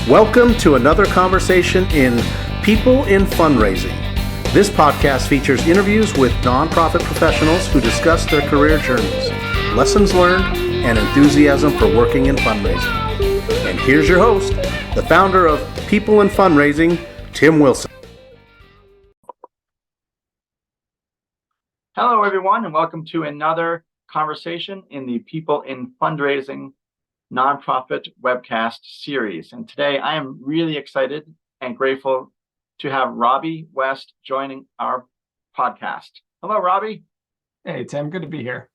Welcome to another conversation in People in Fundraising. This podcast features interviews with nonprofit professionals who discuss their career journeys, lessons learned, and enthusiasm for working in fundraising. And here's your host, the founder of People in Fundraising, Tim Wilson. Hello, everyone, and welcome to another conversation in the People in Fundraising nonprofit webcast series. And today I am really excited and grateful to have Robby West joining our podcast. Hello, Robby. Hey, Tim. Good to be here.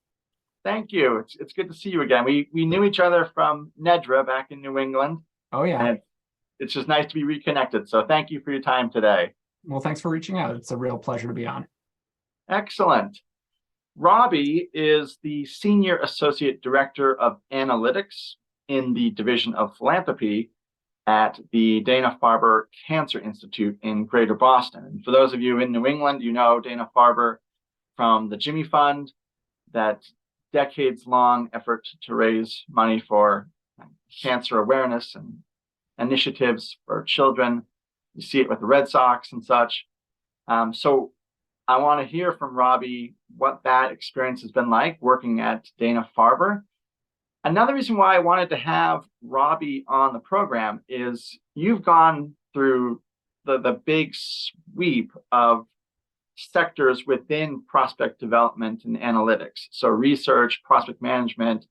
Thank you. It's good to see you again. We knew each other from NEDRA back in New England. Oh, yeah. And it's just nice to be reconnected. So thank you for your time today. Well, thanks for reaching out. It's a real pleasure to be on. Excellent. Robby is the Senior Associate Director of Analytics in the Division of Philanthropy at the Dana-Farber Cancer Institute in Greater Boston. And for those of you in New England, you know Dana-Farber from the Jimmy Fund, that decades-long effort to raise money for cancer awareness and initiatives for children. You see it with the Red Sox and such. So I want to hear from Robby what that experience has been like working at Dana-Farber. Another reason why I wanted to have Robby on the program is you've gone through the big sweep of sectors within prospect development and analytics. So research, prospect management,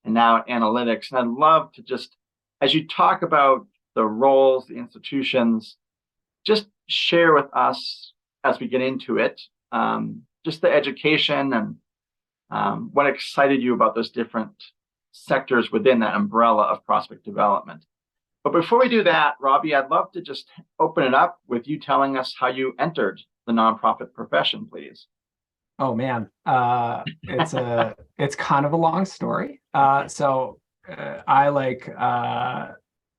and now analytics. And I'd love to just, as you talk about the roles, the institutions, just share with us as we get into it, just the education and what excited you about those different sectors within that umbrella of prospect development. But before we do that, Robby, I'd love to just open it up with you telling us how you entered the nonprofit profession, please. Oh, man. It's kind of a long story. I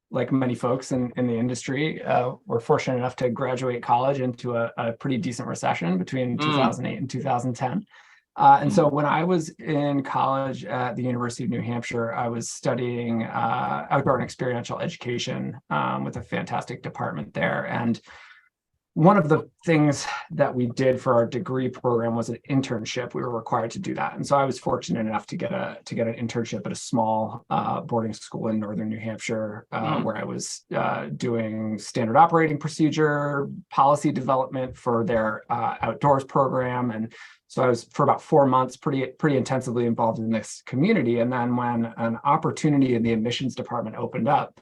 like many folks in the industry, were fortunate enough to graduate college into a pretty decent recession between 2008 and 2010. And so when I was in college at the University of New Hampshire, I was studying outdoor and experiential education with a fantastic department there. And one of the things that we did for our degree program was an internship. We were required to do that. And so I was fortunate enough to get an internship at a small boarding school in northern New Hampshire, where I was doing standard operating procedure, policy development for their outdoors program. And so I was, for about 4 months, pretty intensively involved in this community. And then when an opportunity in the admissions department opened up,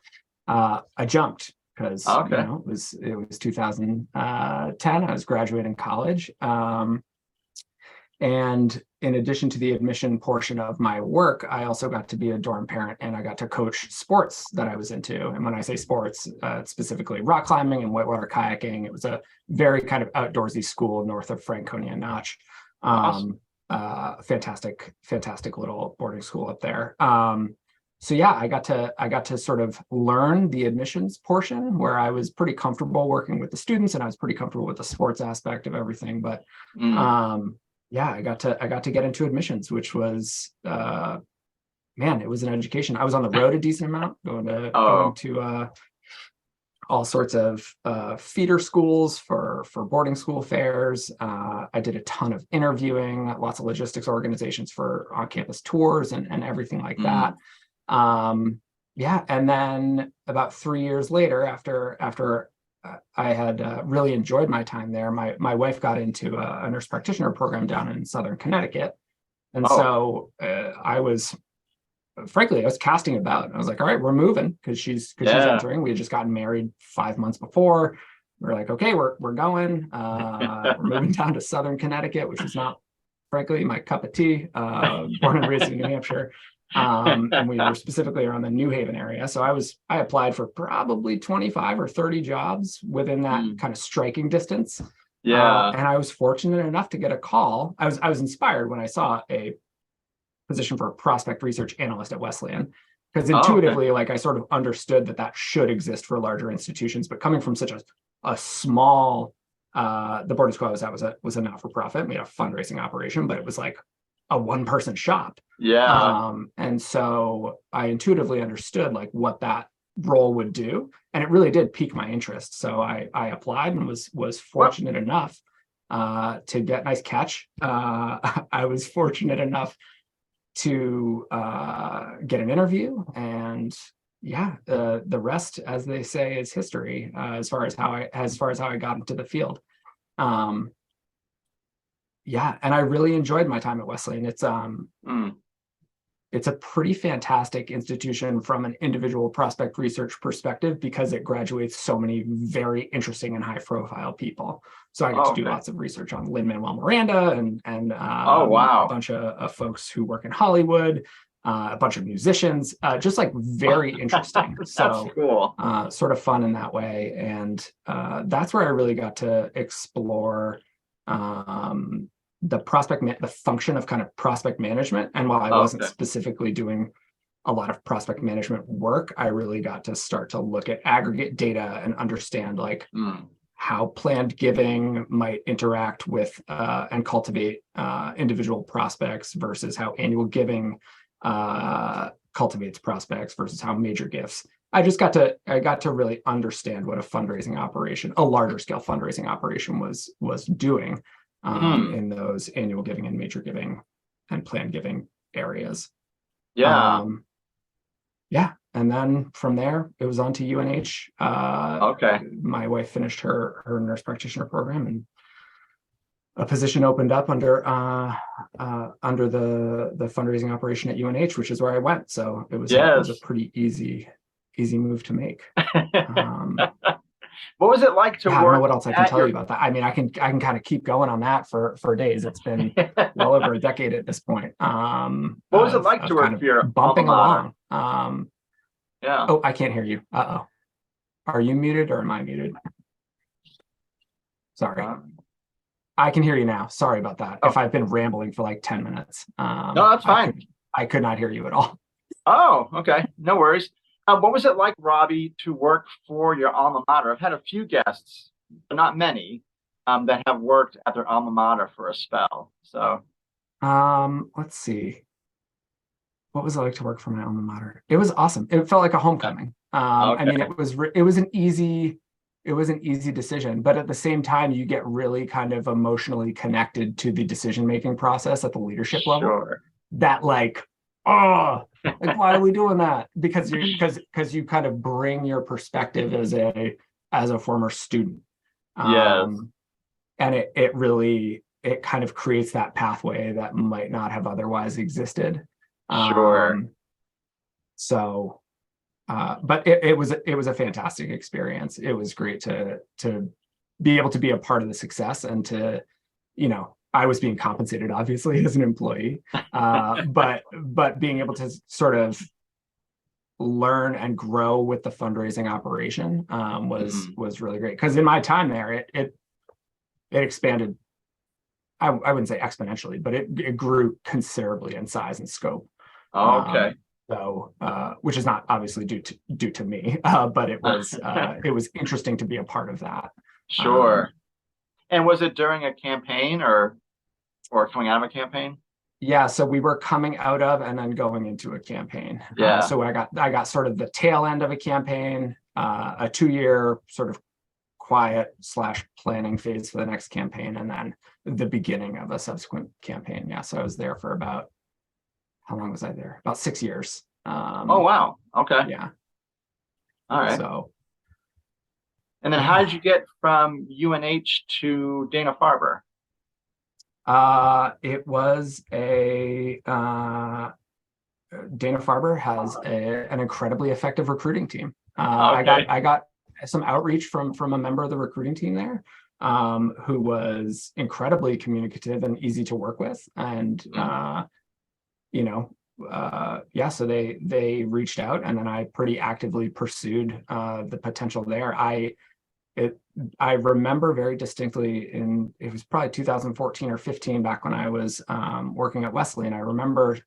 I jumped because it was 2010. I was graduating college. And in addition to the admission portion of my work, I also got to be a dorm parent, and I got to coach sports that I was into. And when I say sports, specifically rock climbing and whitewater kayaking. It was a very kind of outdoorsy school north of Franconia Notch. Awesome. Fantastic little boarding school up there. So yeah, I got to sort of learn the admissions portion where I was pretty comfortable working with the students, and I was pretty comfortable with the sports aspect of everything. But yeah, I got to get into admissions, which was it was an education. I was on the road a decent amount, going to all sorts of feeder schools for boarding school fairs. I did a ton of interviewing, lots of logistics organizations for on-campus tours and everything like that. And then about 3 years later, after I had really enjoyed my time there, my wife got into a nurse practitioner program down in Southern Connecticut. And so I was casting about. I was like, all right, we're moving because she's entering. We had just gotten married 5 months before. We're like, okay, we're going. We're moving down to Southern Connecticut, which is not, frankly, my cup of tea. Born and raised in New Hampshire. And we were specifically around the New Haven area. So I applied for probably 25 or 30 jobs within that kind of striking distance. Yeah. And I was fortunate enough to get a call. I was inspired when I saw a position for a prospect research analyst at Wesleyan, because intuitively, I sort of understood that should exist for larger institutions. But coming from such a small, the boarding school I was at was a not-for-profit. We had a fundraising operation, but it was like a one-person shop. Yeah. And so I intuitively understood what that role would do, and it really did pique my interest. So I applied and was fortunate enough to get, nice catch. I was fortunate enough to get an interview, and yeah, the rest, as they say, is history. As far as how I got into the field. Yeah, and I really enjoyed my time at Wesleyan. It's a pretty fantastic institution from an individual prospect research perspective, because it graduates so many very interesting and high profile people. So I get to do lots of research on Lin-Manuel Miranda and a bunch of folks who work in Hollywood, a bunch of musicians, just like very interesting. So cool. Sort of fun in that way. And that's where I really got to explore the function of kind of prospect management. And while I wasn't specifically doing a lot of prospect management work, I really got to start to look at aggregate data and understand like how planned giving might interact with and cultivate individual prospects versus how annual giving cultivates prospects versus how major gifts. I got to really understand what a fundraising operation, a larger scale fundraising operation was doing in those annual giving and major giving and planned giving areas. Yeah. Yeah. And then from there, it was on to UNH. My wife finished her nurse practitioner program, and a position opened up under the fundraising operation at UNH, which is where I went. So it was a pretty easy move to make. What was it like to work? I don't know what else I can tell you about that. I mean, I can kind of keep going on that for days. It's been well over a decade at this point. What was it like to work for your bumping alma along? Yeah. Oh, I can't hear you. Uh-oh. Are you muted or am I muted? Sorry. I can hear you now. Sorry about that. If I've been rambling for like 10 minutes. No, that's fine. I could not hear you at all. Oh, okay. No worries. What was it like, Robby, to work for your alma mater? I've had a few guests, but not many, that have worked at their alma mater for a spell. So, let's see. What was it like to work for my alma mater? It was awesome. It felt like a homecoming. I mean, it was an easy decision, but at the same time, you get really kind of emotionally connected to the decision-making process at the leadership level. Sure. That like, like, why are we doing that? Because you kind of bring your perspective as a former student. Yes. And it kind of creates that pathway that might not have otherwise existed. Sure. But it was a fantastic experience. It was great to be able to be a part of the success, and to, I was being compensated obviously as an employee, but being able to sort of learn and grow with the fundraising operation was really great. Because in my time there, it expanded. I wouldn't say exponentially, but it grew considerably in size and scope. Okay. So, which is not obviously due to me, but it was interesting to be a part of that. Sure. And was it during a campaign or coming out of a campaign? Yeah, so we were coming out of and then going into a campaign. Yeah. So I got sort of the tail end of a campaign, a 2-year sort of quiet / planning phase for the next campaign, and then the beginning of a subsequent campaign. Yeah, so I was there for how long was I there? About 6 years. Oh, wow. Okay. Yeah. All right. So. And then how did you get from UNH to Dana-Farber? It was Dana-Farber has an incredibly effective recruiting team. I got some outreach from a member of the recruiting team there, who was incredibly communicative and easy to work with. And, so they reached out, and then I pretty actively pursued the potential there. I remember very distinctly it was probably 2014 or 15, back when I was working at Wesleyan. I remember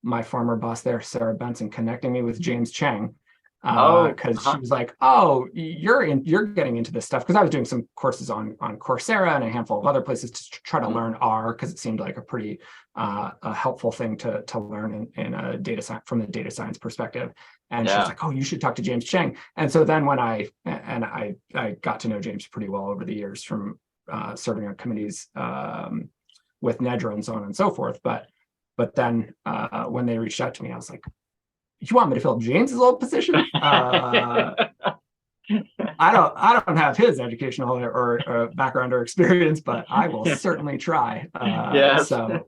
my former boss there, Sarah Benson, connecting me with James Cheng, because she was like, "Oh, you're getting into this stuff," because I was doing some courses on Coursera and a handful of other places to try to learn R, because it seemed like a pretty a helpful thing to learn in a data science, from the data science perspective. And she's like, oh, you should talk to James Cheng. And so then when I got to know James pretty well over the years from serving on committees with NEDRA and so on and so forth. But then when they reached out to me, I was like, you want me to fill James's old position? I don't have his educational or background or experience, but I will certainly try. Yes. So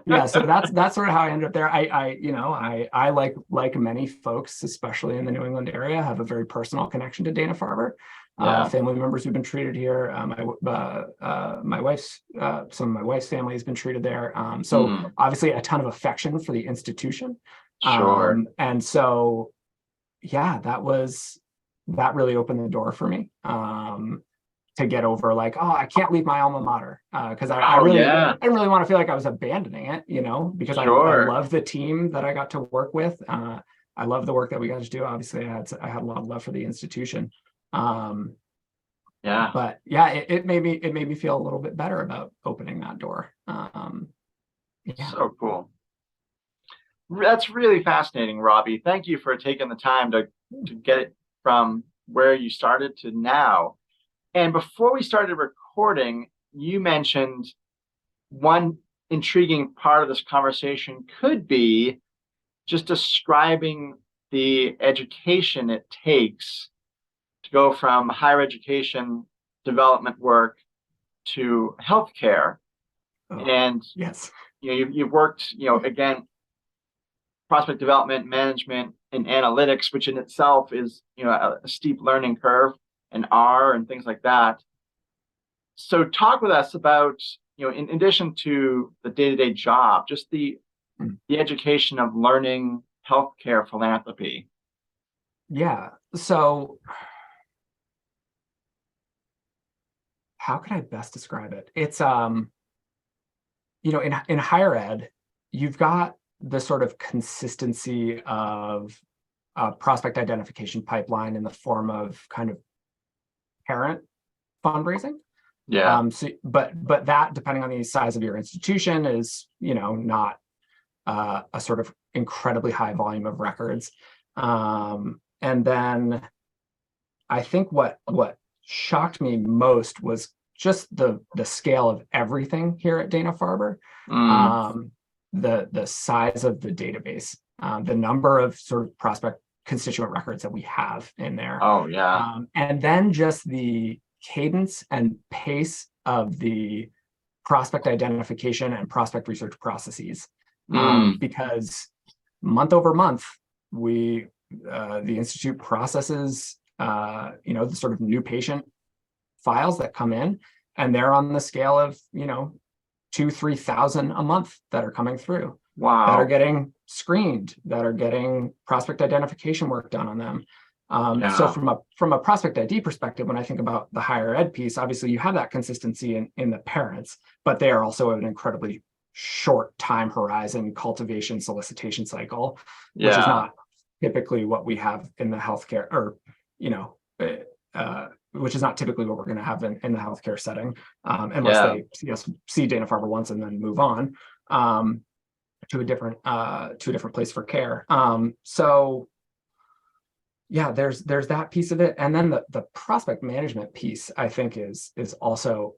that's sort of how I ended up there. I like many folks, especially in the New England area, have a very personal connection to Dana-Farber. Family members who've been treated here. My wife's some of my wife's family has been treated there. So obviously a ton of affection for the institution. Sure. And so, that really opened the door for me to get over like, oh, I can't leave my alma mater because I didn't really want to feel like I was abandoning it, because I love the team that I got to work with. I love the work that we got to do. Obviously, I had a lot of love for the institution. But it made me feel a little bit better about opening that door. So cool. That's really fascinating, Robby. Thank you for taking the time to get it from where you started to now. And before we started recording, you mentioned one intriguing part of this conversation could be just describing the education it takes to go from higher education development work to healthcare. And yes, you've worked, again, prospect development, management, and analytics, which in itself is, a steep learning curve, and R and things like that. So talk with us about, in addition to the day-to-day job, just the education of learning healthcare philanthropy. Yeah. So how could I best describe it? It's, in higher ed, you've got the sort of consistency of prospect identification pipeline in the form of kind of parent fundraising. But that, depending on the size of your institution, is not a sort of incredibly high volume of records. And then I think what shocked me most was just the scale of everything here at Dana-Farber. The size of the database, the number of sort of prospect constituent records that we have in there. And then just the cadence and pace of the prospect identification and prospect research processes. Because month over month, the Institute processes, the sort of new patient files that come in, and they're on the scale of, 2,000-3,000 a month that are coming through. Wow. That are getting screened, that are getting prospect identification work done on them. So from a prospect ID perspective, when I think about the higher ed piece, obviously you have that consistency in the parents, but they are also an incredibly short time horizon cultivation solicitation cycle, which is not typically what we have in the healthcare, or which is not typically what we're going to have in the healthcare setting, unless they see Dana-Farber once and then move on to a different place for care. There's that piece of it, and then the prospect management piece, I think, is also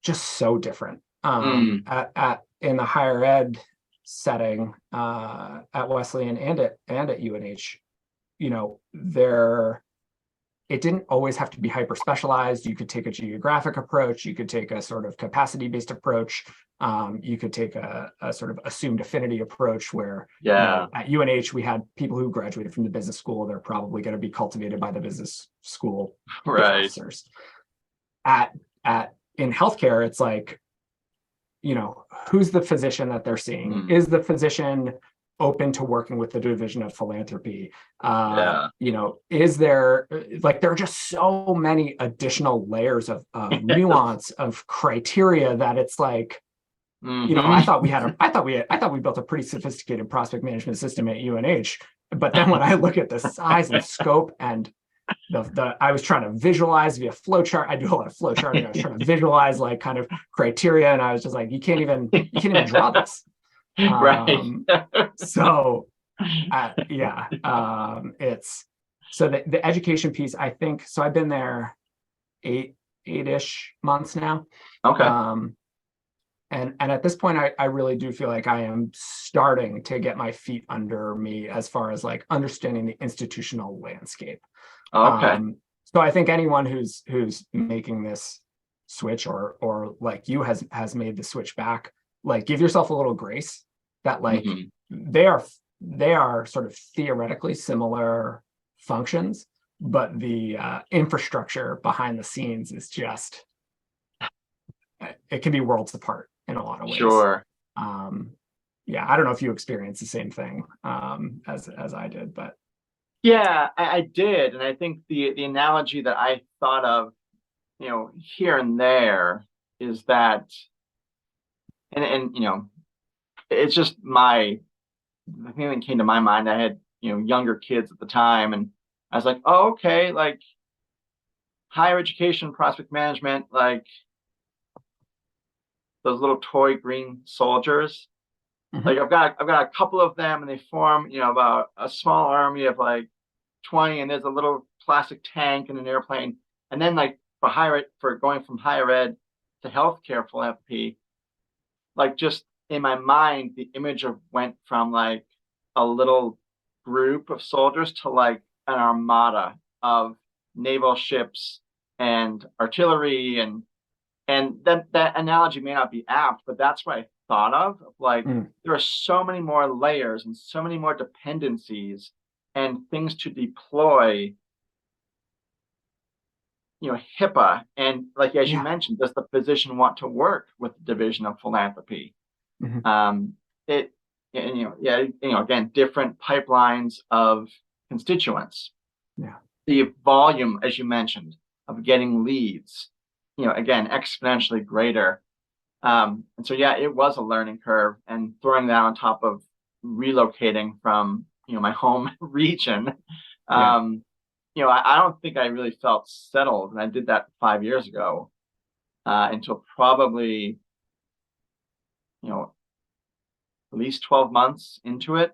just so different. In the higher ed setting at Wesleyan and at UNH, it didn't always have to be hyper specialized. You could take a geographic approach. You could take a sort of capacity based approach. You could take a sort of assumed affinity approach where at UNH we had people who graduated from the business school. They're probably going to be cultivated by the business school officers. In healthcare, it's like, who's the physician that they're seeing? Is the physician open to working with the division of philanthropy? Is there, there are just so many additional layers of nuance of criteria that it's like, I thought we built a pretty sophisticated prospect management system at UNH, but then when I look at the size and scope and I was trying to visualize via flowchart. I do a lot of flowcharting. I was trying to visualize kind of criteria, and I was just like, you can't even draw this. Right. So Yeah. It's so the education piece, I think, so I've been there eight-ish months now. Okay. And at this point, I really do feel like I am starting to get my feet under me as far as like understanding the institutional landscape. Okay. So I think anyone who's making this switch or like you has made the switch back, like give yourself a little grace that like they are sort of theoretically similar functions, but the infrastructure behind the scenes is just, it can be worlds apart in a lot of ways. Sure. Yeah, I don't know if you experienced the same thing as I did, but Yeah, I did. And I think the analogy that I thought of, here and there is that, and it's just the thing that came to my mind. I had, younger kids at the time, and I was like, oh, okay, like higher education, prospect management, like those little toy green soldiers. Like I've got a couple of them, and they form, about a small army of like 20, and there's a little plastic tank and an airplane. And then like for going from higher ed to healthcare philanthropy, like just in my mind, the image went from like a little group of soldiers to like an armada of naval ships and artillery, and that analogy may not be apt, but that's what I thought of. Like there are so many more layers and so many more dependencies and things to deploy. HIPAA, and like as you mentioned, does the physician want to work with the division of philanthropy? It again, different pipelines of constituents. The volume, as you mentioned, of getting leads, again, exponentially greater. And so it was a learning curve, and throwing that on top of relocating from my home region. I don't think I really felt settled, and I did that 5 years ago, until probably at least 12 months into it.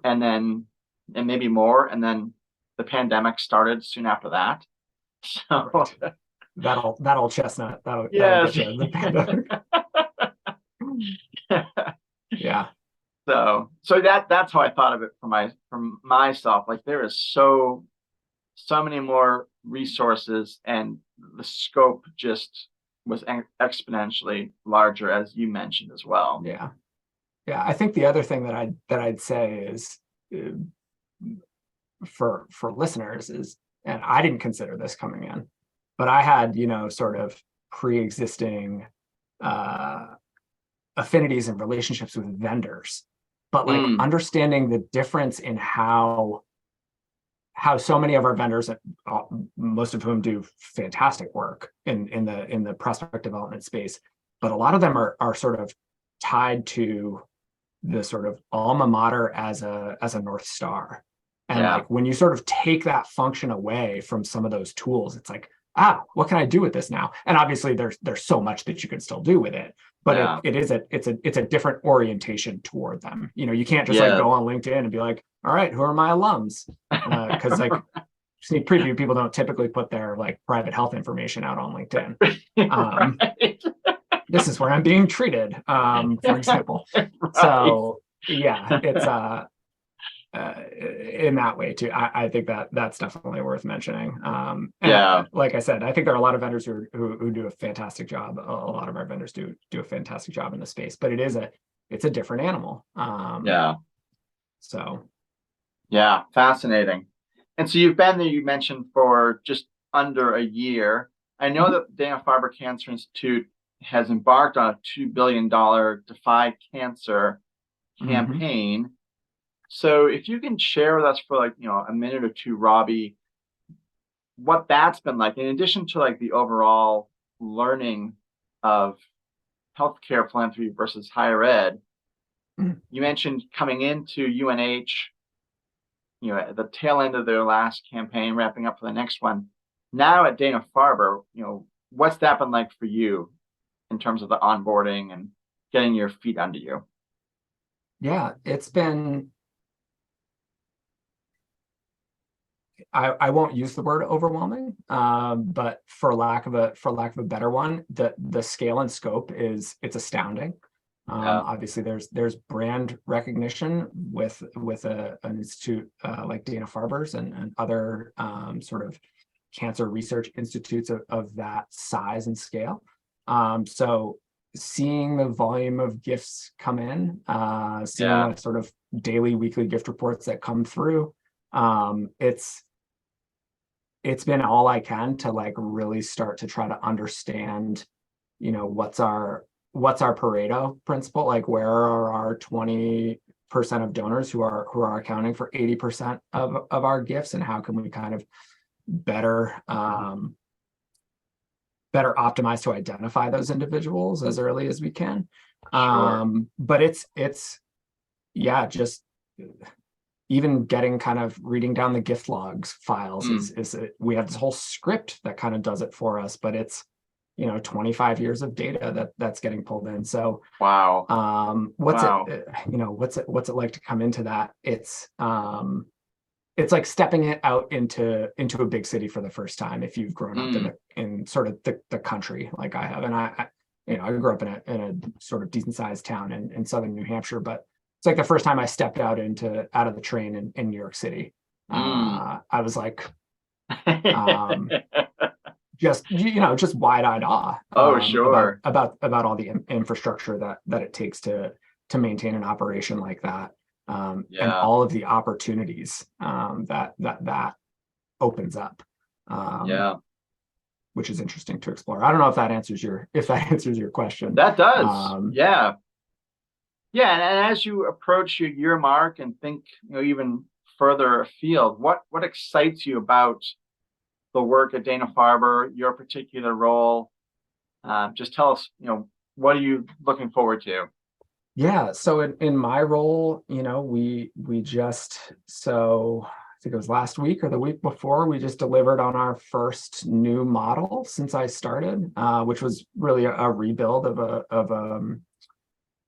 And maybe more, and then the pandemic started soon after that. So right. that old chestnut, that'll yes. get you the pandemic. Yeah. So that's how I thought of it from myself. Like there is so many more resources, and the scope just was exponentially larger, as you mentioned as well. Yeah. I think the other thing that I'd say is for listeners is, and I didn't consider this coming in, but I had sort of pre-existing affinities and relationships with vendors, but like understanding the difference in how so many of our vendors, most of whom do fantastic work in the prospect development space, but a lot of them are sort of tied to the sort of alma mater as a North Star. And like when you sort of take that function away from some of those tools, it's like, what can I do with this now? And obviously there's so much that you can still do with it, but it's a different orientation toward them. You can't just like go on LinkedIn and be like, all right, who are my alums? Because like sneak preview, people don't typically put their like private health information out on LinkedIn. Right. This is where I'm being treated, for example. Right. So it's in that way too. I think that's definitely worth mentioning. Like I said, I think there are a lot of vendors who do a fantastic job. A lot of our vendors do a fantastic job in the space, but it's a different animal. So fascinating. And so you've been there, you mentioned, for just under a year. I know that Dana-Farber Cancer Institute has embarked on a $2 billion Defy Cancer campaign. So if you can share with us for like, a minute or two, Robby, what that's been like, in addition to like the overall learning of healthcare philanthropy versus higher ed. You mentioned coming into UNH, at the tail end of their last campaign, wrapping up for the next one. Now at Dana-Farber, what's that been like for you in terms of the onboarding and getting your feet under you? Yeah, it's been I won't use the word overwhelming, but for lack of a better one, the scale and scope it's astounding. Obviously, there's brand recognition with an institute like Dana-Farber's and other sort of cancer research institutes of that size and scale. So seeing the volume of gifts come in, seeing the sort of daily, weekly gift reports that come through, it's been all I can to like really start to try to understand, what's our Pareto principle, like where are our 20% of donors who are accounting for 80% of our gifts, and how can we kind of better optimize to identify those individuals as early as we can. Sure. But it's just even getting kind of reading down the gift logs files is we have this whole script that kind of does it for us, but it's 25 years of data that's getting pulled in. So what's it like to come into that? It's like stepping it out into a big city for the first time if you've grown up in sort of the country like I have. And I grew up in a sort of decent sized town in southern New Hampshire, but it's like the first time I stepped out of the train in New York City. I was like, just wide-eyed awe. Sure. About all the infrastructure that it takes to maintain an operation like that. And all of the opportunities that opens up, which is interesting to explore. I don't know if that answers your question. That does. And as you approach your year mark and think even further afield, what excites you about the work at Dana-Farber, your particular role? Just tell us, what are you looking forward to? Yeah, so in my role, we just, so I think it was last week or the week before, we just delivered on our first new model since I started, which was really a rebuild of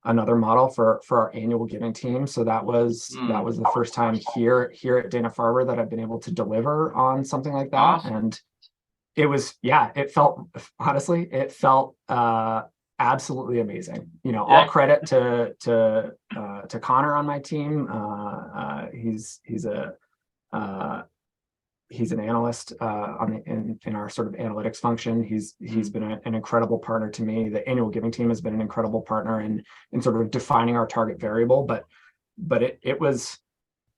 another model for our annual giving team. So that was the first time here at Dana-Farber that I've been able to deliver on something like that. Awesome. And it was, it felt absolutely amazing. All credit to Connor on my team. He's an analyst in our sort of analytics function. He's been an incredible partner to me. The annual giving team has been an incredible partner in sort of defining our target variable. But it was,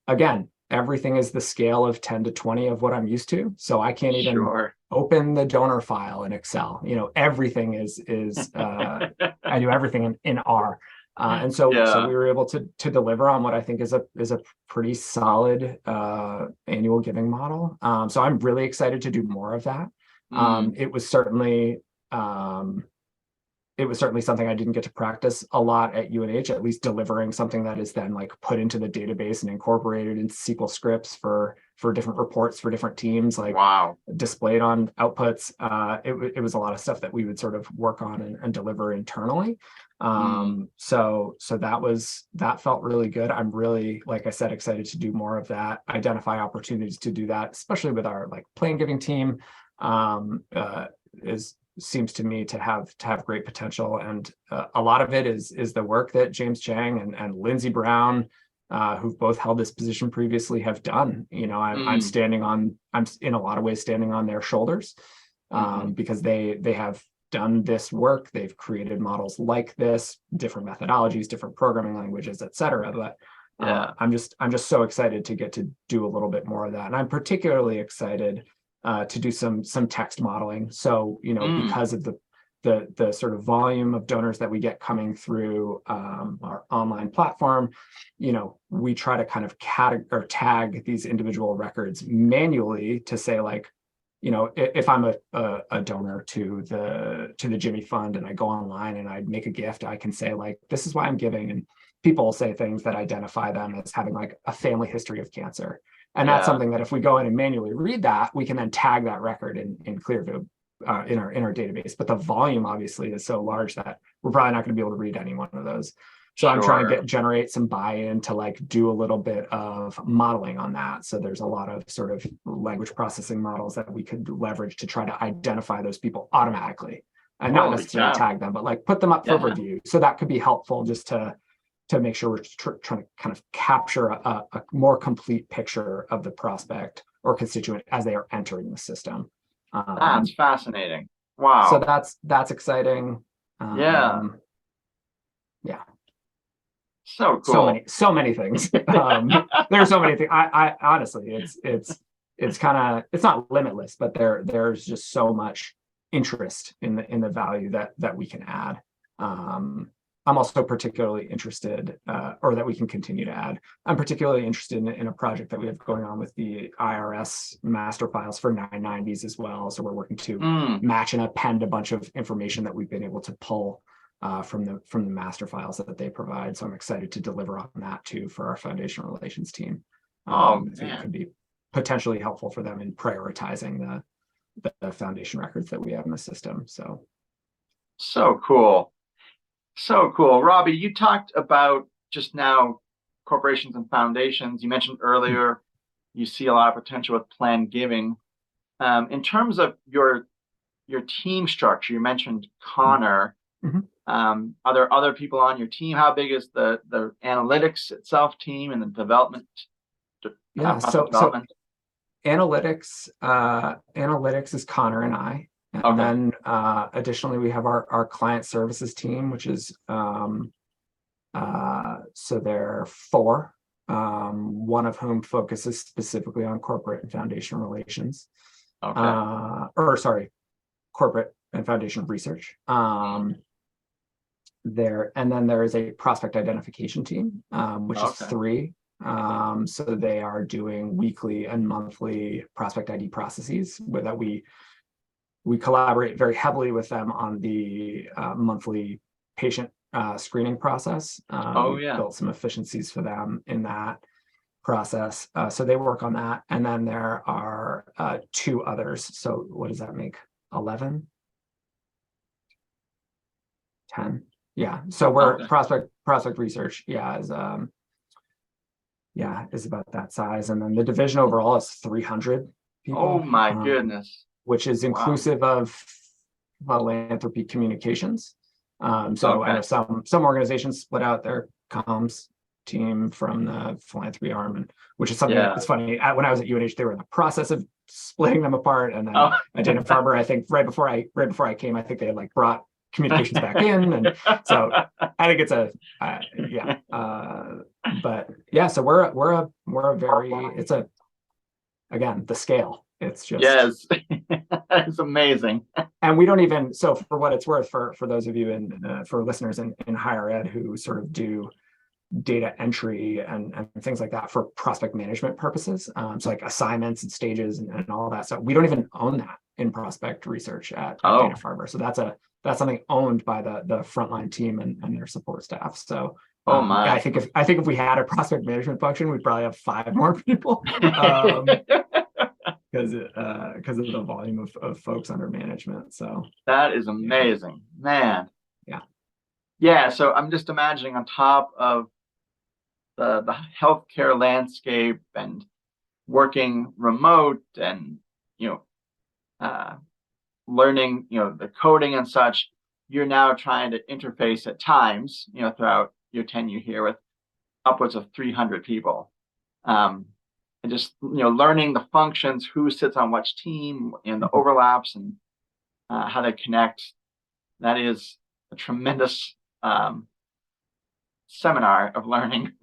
again, everything is the scale of 10 to 20 of what I'm used to. So I can't even open the donor file in Excel. Everything is I do everything in R. And so we were able to deliver on what I think is a pretty solid annual giving model. So I'm really excited to do more of that. It was certainly something I didn't get to practice a lot at UNH, at least delivering something that is then like put into the database and incorporated into SQL scripts for different reports for different teams, like displayed on outputs. It was a lot of stuff that we would sort of work on and deliver internally. So that felt really good. I'm really, like I said, excited to do more of that, identify opportunities to do that, especially with our like plan giving team, seems to me to have great potential. And a lot of it is the work that James Cheng and Lindsay Brown, who've both held this position previously, have done. I'm in a lot of ways standing on their shoulders, because they have done this work. They've created models like this, different methodologies, different programming languages, et cetera. But I'm just so excited to get to do a little bit more of that. And I'm particularly excited to do some text modeling. So, because of the sort of volume of donors that we get coming through our online platform, we try to kind of tag these individual records manually to say, like, if I'm a donor to the Jimmy Fund and I go online and I make a gift, I can say, like, this is why I'm giving. And people will say things that identify them as having like a family history of cancer. And that's something that if we go in and manually read that, we can then tag that record in Clearview in our database. But the volume obviously is so large that we're probably not going to be able to read any one of those. So I'm trying Sure. to generate some buy-in to like do a little bit of modeling on that. So there's a lot of sort of language processing models that we could leverage to try to identify those people automatically, and not Holy necessarily cow. tag them, but like put them up for Yeah. review. So that could be helpful just to make sure we're trying to kind of capture a more complete picture of the prospect or constituent as they are entering the system. That's fascinating. So Wow. that's exciting. Yeah. Yeah. So cool. So many things. There's so many things. I honestly, it's kind of, it's not limitless, but there's just so much interest in the value that we can add. I'm also particularly interested, or that we can continue to add. I'm particularly interested in a project that we have going on with the IRS master files for 990s as well. So we're working to match and append a bunch of information that we've been able to pull from the master files that they provide. So I'm excited to deliver on that too for our foundation relations team. I think it could be potentially helpful for them in prioritizing the foundation records that we have in the system. So cool. So cool. Robby, you talked about just now corporations and foundations. You mentioned earlier you see a lot of potential with planned giving. In terms of your team structure, you mentioned Connor. Are there other people on your team? How big is the analytics itself team and the development? Development? Analytics is Connor and I. And then additionally, we have our client services team, which is so there are 4, one of whom focuses specifically on corporate and foundation relations. Corporate and foundation research. And then there is a prospect identification team, which is 3. So they are doing weekly and monthly prospect ID processes that we collaborate very heavily with them on the monthly patient screening process. Built some efficiencies for them in that process. So they work on that. And then there are 2 others. So what does that make? 11? 10? Yeah. So we're prospect research. Is about that size. And then the division overall is 300 people. Oh my goodness. Which is inclusive of philanthropy communications. I know some organizations split out their comms team from the philanthropy arm, and which is something that's funny. When I was at UNH, they were in the process of splitting them apart, and then at Dana-Farber, I think right before I came, I think they had like brought communications back in, and so I think it's so we're a very, it's a, again, the scale. It's just it's amazing. And we don't even, so for what it's worth, for those of you and for listeners in higher ed who sort of do data entry and things like that for prospect management purposes, so like assignments and stages and all that stuff, we don't even own that in prospect research at Dana-Farber. So that's something owned by the frontline team and their support staff. So I think if we had a prospect management function, we'd probably have 5 more people. Because of the volume of folks under management. So that is amazing, man. Yeah. So I'm just imagining on top of the healthcare landscape and working remote and learning the coding and such, you're now trying to interface at times throughout your tenure here with upwards of 300 people. And just learning the functions, who sits on which team, and the overlaps, and how they connect. That is a tremendous seminar of learning.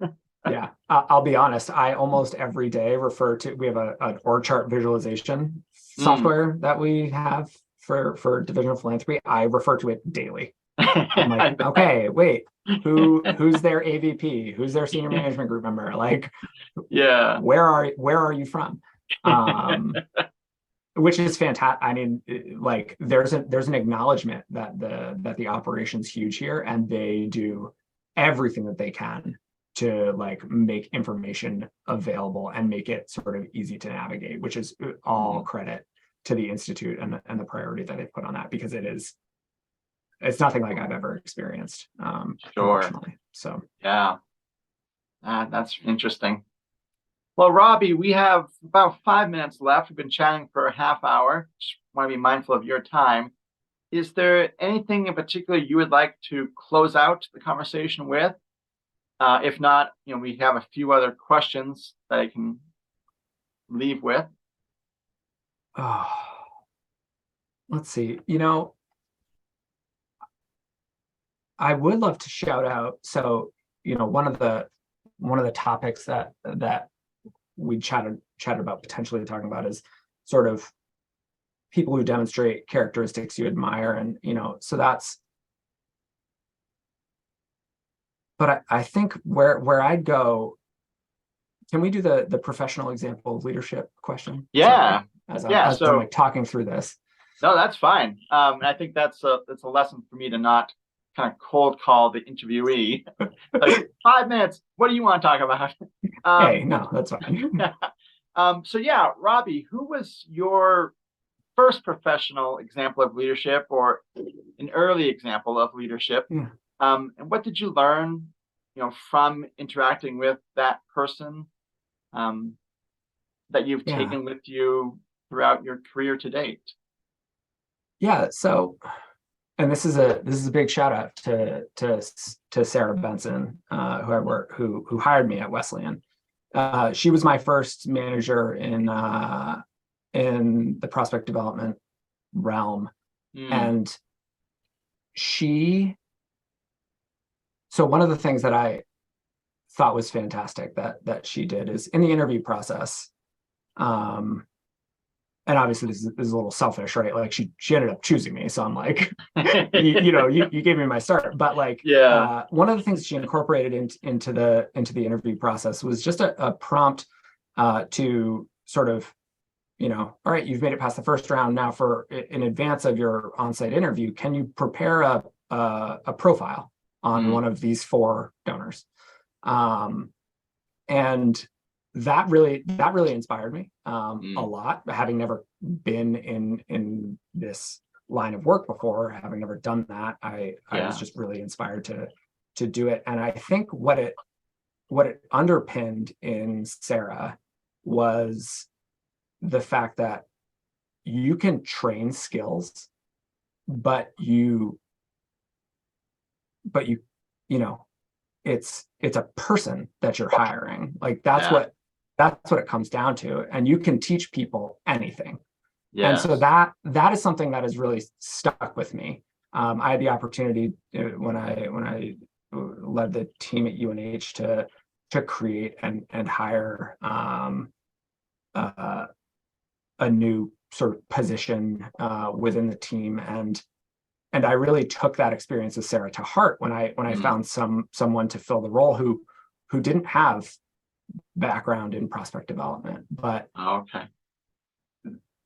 I'll be honest. I almost every day we have an org chart visualization software that we have for Division of Philanthropy. I refer to it daily. I'm like, okay, wait, who's their AVP? Who's their senior management group member? Like, where are you from? Which is fantastic. I mean, like, there's an acknowledgement that the operation's huge here, and they do everything that they can to like make information available and make it sort of easy to navigate, which is all credit to the Institute and the priority that they put on that, because it is it's nothing like I've ever experienced Sure. professionally. So Yeah, that's interesting. Well, Robby, we have about 5 minutes left. We've been chatting for a half hour. Just want to be mindful of your time. Is there anything in particular you would like to close out the conversation with? If not, we have a few other questions that I can leave with. Let's see. I would love to shout out. So, one of the topics that we chatted about potentially talking about is sort of people who demonstrate characteristics you admire, and so that's. But I think where I'd go. Can we do the professional example of leadership question? Yeah. Sorry, as I'm like talking through this. No, that's fine. I think that's a lesson for me to not kind of cold call the interviewee. Like 5 minutes. What do you want to talk about? Hey, no, that's fine. So yeah, Robby, who was your first professional example of leadership, or an early example of leadership? Yeah. And what did you learn, from interacting with that person, that you've taken with you throughout your career to date? Yeah. So, and this is a big shout out to Sarah Benson, who hired me at Wesleyan. She was my first manager in the prospect development realm, and so one of the things that I thought was fantastic that she did is in the interview process. And obviously this is a little selfish, right? Like she ended up choosing me. So I'm like, you gave me my start. But like, one of the things she incorporated into the interview process was just a prompt to sort of, all right, you've made it past the first round. Now in advance of your on-site interview, can you prepare a profile on one of these 4 donors? And that really inspired me a lot, having never been in this line of work before, having never done that. I was just really inspired to do it. And I think what it underpinned in Sarah was the fact that you can train skills, but it's a person that you're hiring. Like that's what it comes down to. And you can teach people anything. And so that is something that has really stuck with me. I had the opportunity when I led the team at UNH to create and hire a new sort of position within the team, and I really took that experience with Sarah to heart when I found someone to fill the role who didn't have background in prospect development, but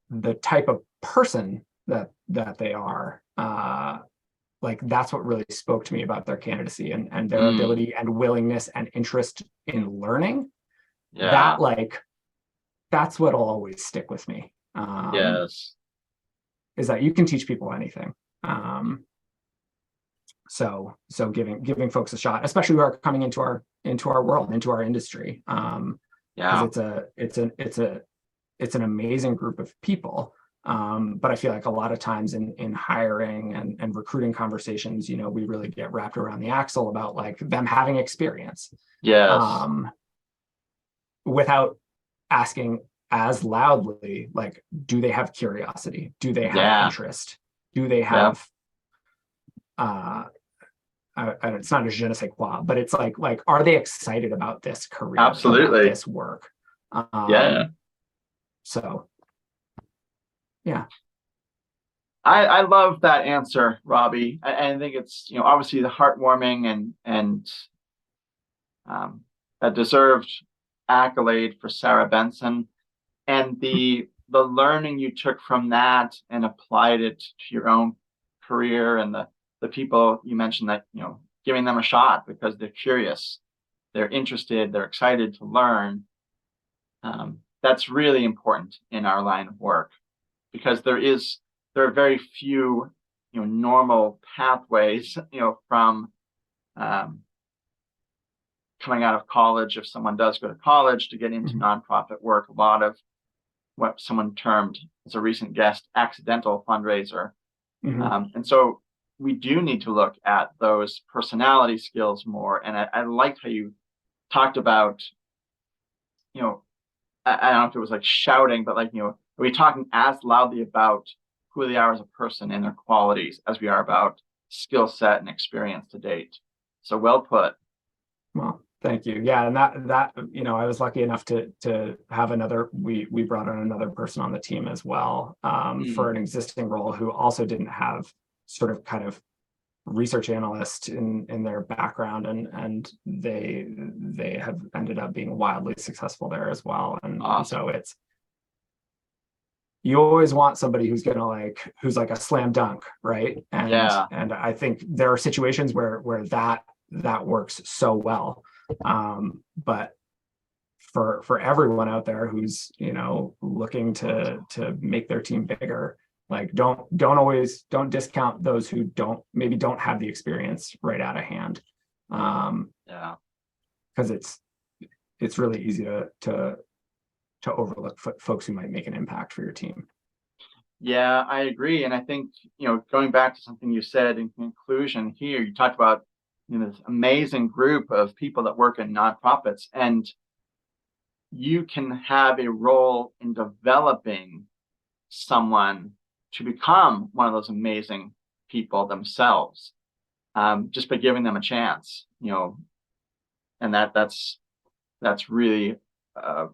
the type of person that they are, like that's what really spoke to me about their candidacy and their ability and willingness and interest in learning. That's what'll always stick with me. Is that you can teach people anything. So giving folks a shot, especially who are coming into our world, into our industry. Because it's an amazing group of people. But I feel like a lot of times in hiring and recruiting conversations, we really get wrapped around the axle about like them having experience. Without asking as loudly, like, do they have curiosity? Do they have interest? Do they have it's not a je ne sais quoi, but it's like are they excited about this career? Absolutely. About this work? So I love that answer, Robby. I think it's obviously the heartwarming and a deserved accolade for Sarah Benson, and the learning you took from that and applied it to your own career, and the people you mentioned that giving them a shot because they're curious, they're interested, they're excited to learn. That's really important in our line of work, because there are very few normal pathways, from coming out of college, if someone does go to college, to get into nonprofit work. A lot of what someone termed, as a recent guest, accidental fundraiser. And so we do need to look at those personality skills more. And I liked how you talked about, I don't know if it was like shouting, but like, are we talking as loudly about who they are as a person and their qualities as we are about skill set and experience to date? So well put. Well, thank you. Yeah, and that I was lucky enough to have we brought on another person on the team as well, for an existing role, who also didn't have sort of kind of research analyst in their background, and they have ended up being wildly successful there as well. And so you always want somebody who's like a slam dunk, right? And I think there are situations where that works so well. But for everyone out there who's looking to make their team bigger, like don't discount those who don't have the experience right out of hand. Because it's really easy to overlook folks who might make an impact for your team. Yeah, I agree. And I think, going back to something you said in conclusion here, you talked about this amazing group of people that work in nonprofits, and you can have a role in developing someone to become one of those amazing people themselves, just by giving them a chance, and that's really a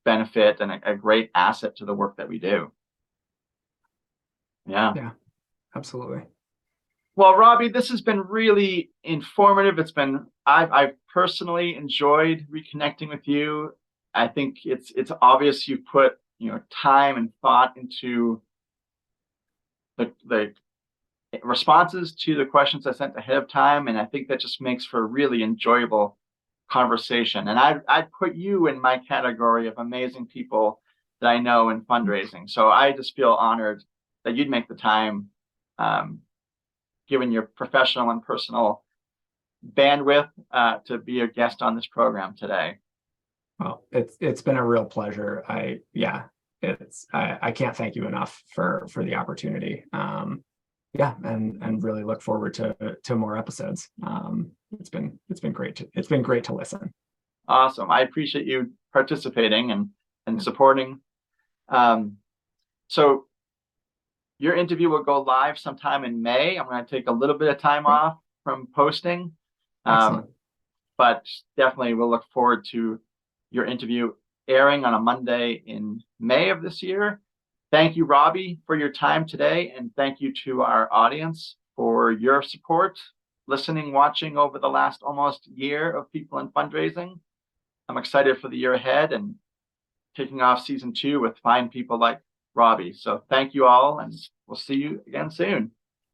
benefit and a great asset to the work that we do. Yeah, absolutely. Well, Robby, this has been really informative. I've personally enjoyed reconnecting with you. I think it's obvious you put time and thought into the responses to the questions I sent ahead of time, and I think that just makes for a really enjoyable conversation. And I'd put you in my category of amazing people that I know in fundraising. So I just feel honored that you'd make the time, given your professional and personal bandwidth, to be a guest on this program today. Well, it's been a real pleasure. I can't thank you enough for the opportunity. And really look forward to more episodes. It's been great to listen. Awesome. I appreciate you participating and supporting. So your interview will go live sometime in May. I'm going to take a little bit of time off from posting. But definitely we'll look forward to your interview airing on a Monday in May of this year. Thank you, Robby, for your time today. And thank you to our audience for your support, listening, watching over the last almost year of People in Fundraising. I'm excited for the year ahead and kicking off season 2 with fine people like Robby. So thank you all, and we'll see you again soon.